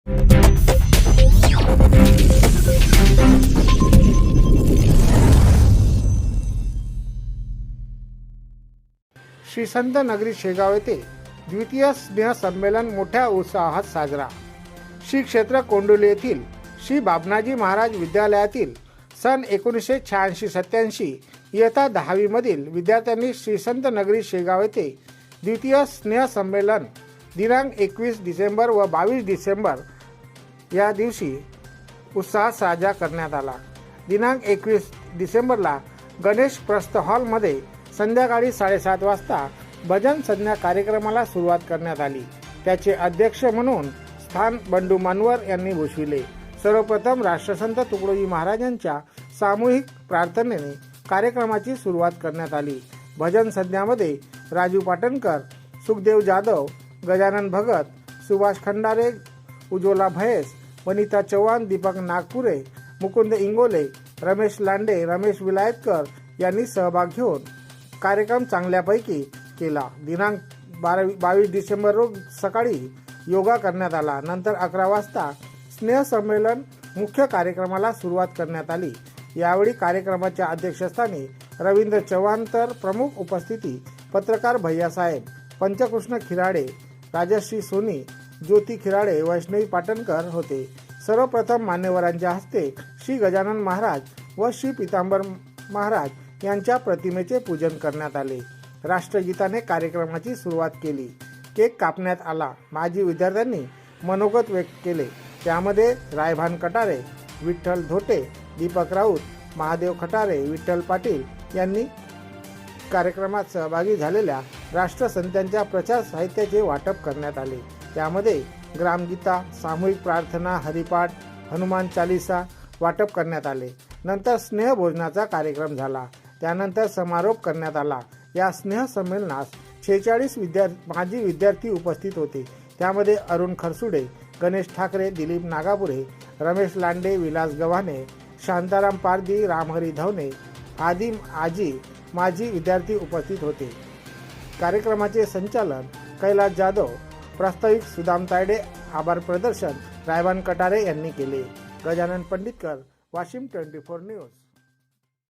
श्री संत नगरी शेगाव येथे द्वितीय स्नेह संमेलन मोठ्या उत्साहात साजरा। श्री क्षेत्र कोंडोली येथील श्री बाबनाजी महाराज विद्यालयातील सन 1986-87 इयत्ता 10वी मधील विद्यार्थ्यांनी श्री संत नगरी शेगाव येथे द्वितीय स्नेह संमेलन दिनांक 21 डिसेंबर व 22 डिसेंबर या दिवशी उत्साहात साजरा करण्यात आला। दिनांक 21 डिसेंबरला गणेश प्रस्थ हॉलमध्ये संध्याकाळी 7:30 वाजता भजन संध्या कार्यक्रमाला सुरुवात करण्यात आली। त्याचे अध्यक्ष म्हणून स्थान बंडू मानवर यांनी भूषविले। सर्वप्रथम राष्ट्रसंत तुकडोजी महाराजांच्या सामूहिक प्रार्थनेने कार्यक्रमाची सुरुवात करण्यात आली। भजन संध्यामध्ये राजू पाटणकर, सुखदेव जाधव, गजानन भगत, सुभाष खंडारे, उज्ज्वला भैस, वनिता चव्हाण, दीपक नागपुरे, मुकुंद इंगोले, रमेश लांडे, रमेश विलायतकर यांनी सहभाग घेऊन कार्यक्रम चांगल्यापैकी केला। दिनांक 22 डिसेंबर रोज सकाळी योगा करण्यात आला। नंतर 11 वाजता स्नेह संमेलन मुख्य कार्यक्रमाला सुरुवात करण्यात आली। यावेळी कार्यक्रमाच्या अध्यक्षस्थानी रवींद्र चव्हाण तर प्रमुख उपस्थिती पत्रकार भैयासाहेब, पंचकृष्ण खिराडे, राजश्री सोनी, ज्योती खिराडे, वैष्णवी पाटणकर होते। सर्वप्रथम मान्यवरांच्या हस्ते श्री गजानन महाराज व श्री पीतांबर महाराज यांच्या प्रतिमेचे पूजन करण्यात आले। राष्ट्रगीताने कार्यक्रमाची सुरुवात केली। केक कापण्यात आला। माजी विद्यार्थ्यांनी मनोगत व्यक्त केले। त्यामध्ये रायभान कटारे, विठ्ठल धोटे, दीपक राऊत, महादेव खटारे, विठ्ठल पाटील यांनी कार्यक्रमात सहभागी झालेल्या राष्ट्रसंतांच्या प्रचार साहित्याचे वाटप करण्यात आले। त्यामध्ये ग्रामगीता, सामूहिक प्रार्थना, हरिपाठ, हनुमान चालीसा वाटप करण्यात आले। नंतर स्नेह भोजनाचा कार्यक्रम झाला। त्यानंतर समारोप करण्यात आला। या स्नेह संमेलनास 46 माजी विद्यार्थी उपस्थित होते। त्यामध्ये अरुण खरसुडे, गणेश ठाकरे, दिलीप नागापुरे, रमेश लांडे, विलास गव्हाणे, शांताराम पारधी, रामहरी धवने आदी माजी विद्यार्थी उपस्थित होते। कार्यक्रमाचे संचालन कैलास जाधव, प्रास्ताविक सुदाम तायडे, आभार प्रदर्शन रायभान कटारे यांनी केले। गजानन पंडितकर, वाशिम 24 न्यूज।